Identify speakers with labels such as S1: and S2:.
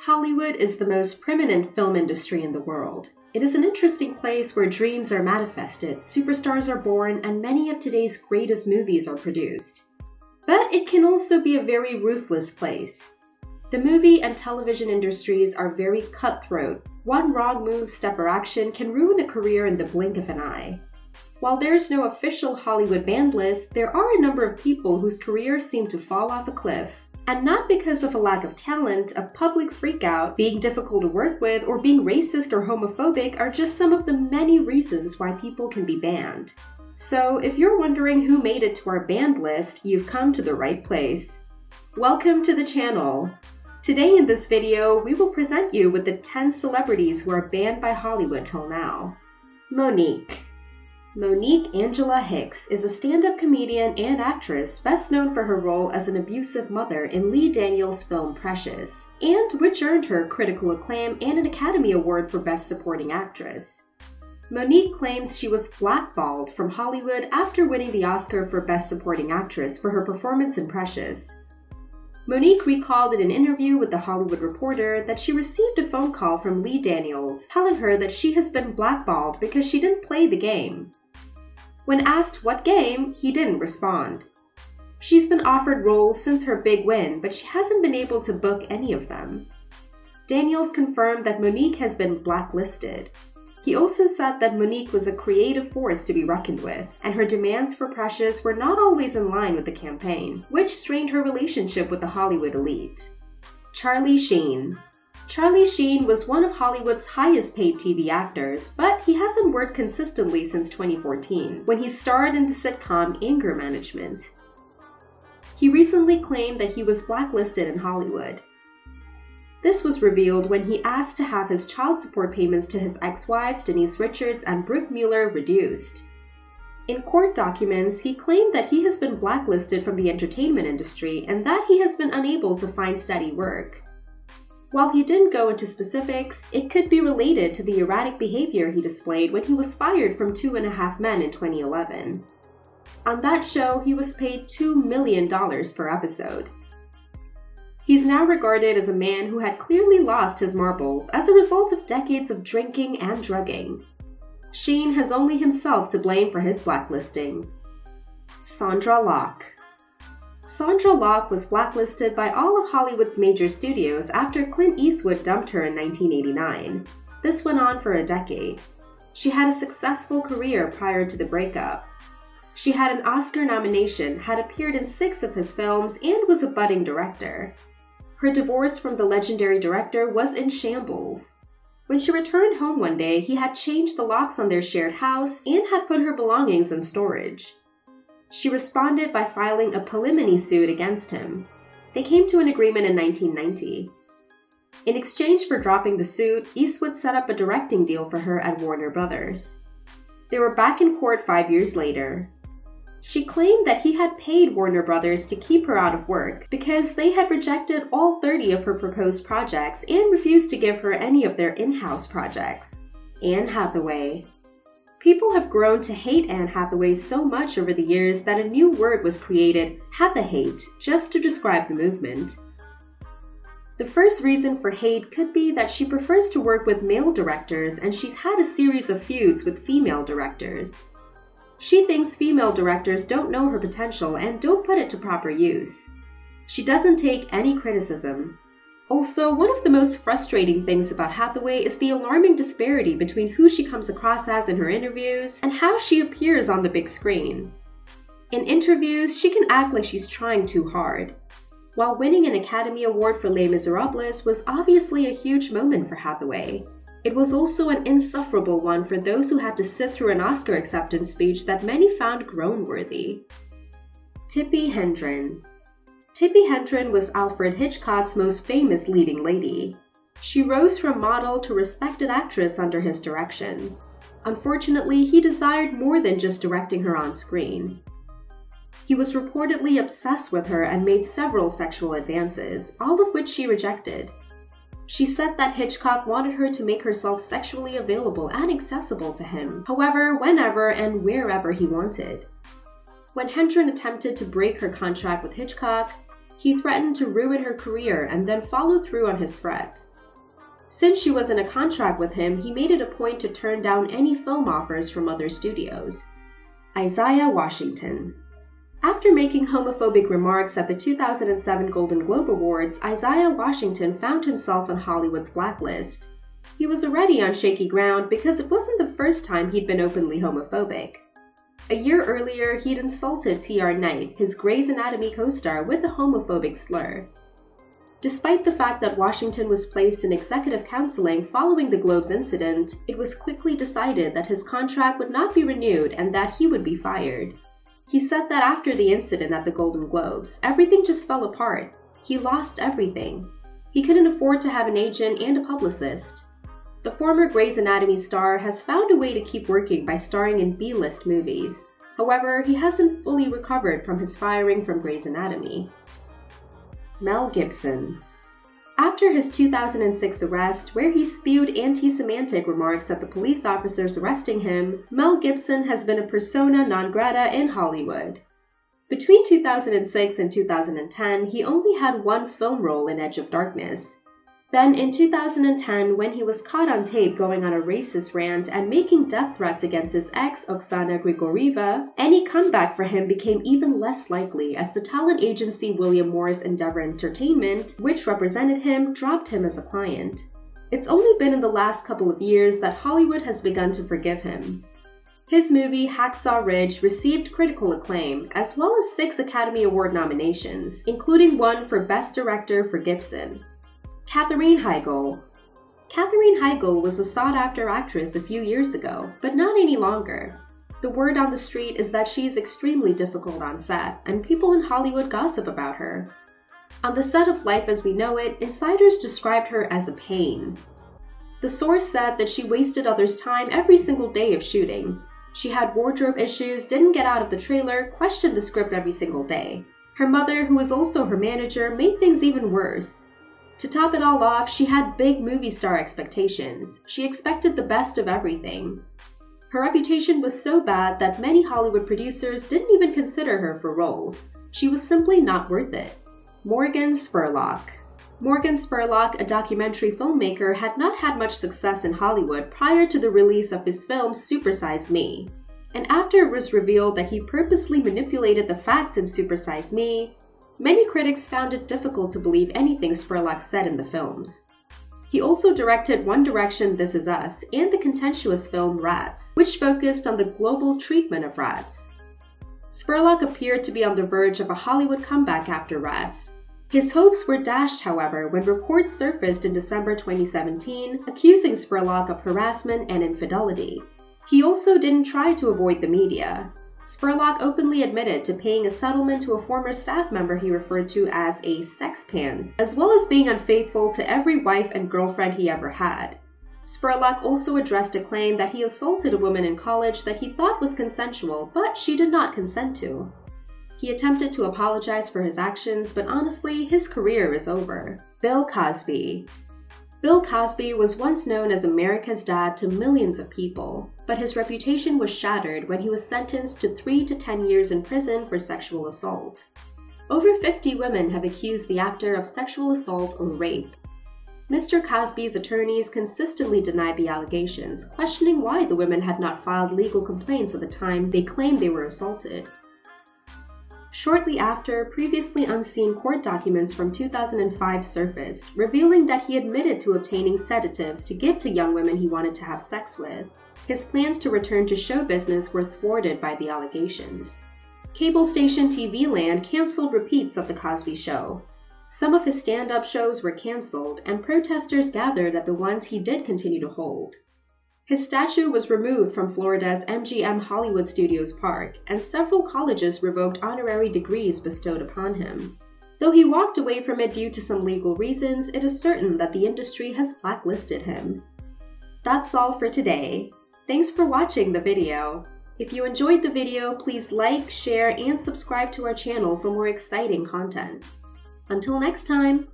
S1: Hollywood is the most preeminent film industry in the world. It is an interesting place where dreams are manifested, superstars are born, and many of today's greatest movies are produced. But it can also be a very ruthless place. The movie and television industries are very cutthroat. One wrong move, step, or action can ruin a career in the blink of an eye. While there's no official Hollywood banned list, there are a number of people whose careers seem to fall off a cliff. And not because of a lack of talent, a public freakout, being difficult to work with, or being racist or homophobic are just some of the many reasons why people can be banned. So if you're wondering who made it to our banned list, you've come to the right place. Welcome to the channel. Today in this video, we will present you with the 10 celebrities who are banned by Hollywood till now. Monique. Monique Angela Hicks is a stand-up comedian and actress best known for her role as an abusive mother in Lee Daniels' film Precious, and which earned her critical acclaim and an Academy Award for Best Supporting Actress. Monique claims she was blackballed from Hollywood after winning the Oscar for Best Supporting Actress for her performance in Precious. Monique recalled in an interview with The Hollywood Reporter that she received a phone call from Lee Daniels telling her that she has been blackballed because she didn't play the game. When asked what game, he didn't respond. She's been offered roles since her big win, but she hasn't been able to book any of them. Daniels confirmed that Monique has been blacklisted. He also said that Monique was a creative force to be reckoned with, and her demands for Precious were not always in line with the campaign, which strained her relationship with the Hollywood elite. Charlie Sheen. Charlie Sheen was one of Hollywood's highest paid TV actors, but he hasn't worked consistently since 2014, when he starred in the sitcom Anger Management. He recently claimed that he was blacklisted in Hollywood. This was revealed when he asked to have his child support payments to his ex-wives Denise Richards and Brooke Mueller reduced. In court documents, he claimed that he has been blacklisted from the entertainment industry and that he has been unable to find steady work. While he didn't go into specifics, it could be related to the erratic behavior he displayed when he was fired from 2.5 Men in 2011. On that show, he was paid $2 million per episode. He's now regarded as a man who had clearly lost his marbles as a result of decades of drinking and drugging. Sheen has only himself to blame for his blacklisting. Sondra Locke. Sondra Locke was blacklisted by all of Hollywood's major studios after Clint Eastwood dumped her in 1989. This went on for a decade. She had a successful career prior to the breakup. She had an Oscar nomination, had appeared in 6 of his films, and was a budding director. Her divorce from the legendary director was in shambles. When she returned home one day, he had changed the locks on their shared house and had put her belongings in storage. She responded by filing a palimony suit against him. They came to an agreement in 1990. In exchange for dropping the suit, Eastwood set up a directing deal for her at Warner Brothers. They were back in court 5 years later. She claimed that he had paid Warner Brothers to keep her out of work because they had rejected all 30 of her proposed projects and refused to give her any of their in-house projects. Anne Hathaway. People have grown to hate Anne Hathaway so much over the years that a new word was created, Hathahate, just to describe the movement. The first reason for hate could be that she prefers to work with male directors and she's had a series of feuds with female directors. She thinks female directors don't know her potential and don't put it to proper use. She doesn't take any criticism. Also, one of the most frustrating things about Hathaway is the alarming disparity between who she comes across as in her interviews and how she appears on the big screen. In interviews, she can act like she's trying too hard. While winning an Academy Award for Les Miserables was obviously a huge moment for Hathaway, it was also an insufferable one for those who had to sit through an Oscar acceptance speech that many found groan-worthy. Tippi Hedren. Tippi Hedren was Alfred Hitchcock's most famous leading lady. She rose from model to respected actress under his direction. Unfortunately, he desired more than just directing her on screen. He was reportedly obsessed with her and made several sexual advances, all of which she rejected. She said that Hitchcock wanted her to make herself sexually available and accessible to him, however, whenever and wherever he wanted. When Hedren attempted to break her contract with Hitchcock, he threatened to ruin her career and then followed through on his threat. Since she was in a contract with him, he made it a point to turn down any film offers from other studios. Isaiah Washington. After making homophobic remarks at the 2007 Golden Globe Awards, Isaiah Washington found himself on Hollywood's blacklist. He was already on shaky ground because it wasn't the first time he'd been openly homophobic. A year earlier, he'd insulted T.R. Knight, his Grey's Anatomy co-star, with a homophobic slur. Despite the fact that Washington was placed in executive counseling following the Globe's incident, it was quickly decided that his contract would not be renewed and that he would be fired. He said that after the incident at the Golden Globes, everything just fell apart. He lost everything. He couldn't afford to have an agent and a publicist. The former Grey's Anatomy star has found a way to keep working by starring in B-list movies. However, he hasn't fully recovered from his firing from Grey's Anatomy. Mel Gibson. After his 2006 arrest, where he spewed anti-Semitic remarks at the police officers arresting him, Mel Gibson has been a persona non grata in Hollywood. Between 2006 and 2010, he only had one film role in Edge of Darkness. Then in 2010, when he was caught on tape going on a racist rant and making death threats against his ex, Oksana Grigorieva, any comeback for him became even less likely as the talent agency William Morris Endeavor Entertainment, which represented him, dropped him as a client. It's only been in the last couple of years that Hollywood has begun to forgive him. His movie Hacksaw Ridge received critical acclaim, as well as 6 Academy Award nominations, including one for Best Director for Gibson. Katherine Heigl. Katherine Heigl was a sought-after actress a few years ago, but not any longer. The word on the street is that she's extremely difficult on set, and people in Hollywood gossip about her. On the set of Life as We Know It, insiders described her as a pain. The source said that she wasted others' time every single day of shooting. She had wardrobe issues, didn't get out of the trailer, questioned the script every single day. Her mother, who was also her manager, made things even worse. To top it all off, she had big movie star expectations. She expected the best of everything. Her reputation was so bad that many Hollywood producers didn't even consider her for roles. She was simply not worth it. Morgan Spurlock. Morgan Spurlock, a documentary filmmaker, had not had much success in Hollywood prior to the release of his film Super Size Me. And after it was revealed that he purposely manipulated the facts in Super Size Me, many critics found it difficult to believe anything Spurlock said in the films. He also directed One Direction, This Is Us, and the contentious film Rats, which focused on the global treatment of rats. Spurlock appeared to be on the verge of a Hollywood comeback after Rats. His hopes were dashed, however, when reports surfaced in December 2017 accusing Spurlock of harassment and infidelity. He also didn't try to avoid the media. Spurlock openly admitted to paying a settlement to a former staff member he referred to as a sex pants, as well as being unfaithful to every wife and girlfriend he ever had. Spurlock also addressed a claim that he assaulted a woman in college that he thought was consensual, but she did not consent to. He attempted to apologize for his actions, but honestly, his career is over. Bill Cosby. Bill Cosby was once known as America's dad to millions of people, but his reputation was shattered when he was sentenced to 3 to 10 years in prison for sexual assault. Over 50 women have accused the actor of sexual assault or rape. Mr. Cosby's attorneys consistently denied the allegations, questioning why the women had not filed legal complaints at the time they claimed they were assaulted. Shortly after, previously unseen court documents from 2005 surfaced, revealing that he admitted to obtaining sedatives to give to young women he wanted to have sex with. His plans to return to show business were thwarted by the allegations. Cable station TV Land canceled repeats of The Cosby Show. Some of his stand-up shows were canceled, and protesters gathered at the ones he did continue to hold. His statue was removed from Florida's MGM Hollywood Studios Park, and several colleges revoked honorary degrees bestowed upon him. Though he walked away from it due to some legal reasons, it is certain that the industry has blacklisted him. That's all for today. Thanks for watching the video. If you enjoyed the video, please like, share, and subscribe to our channel for more exciting content. Until next time!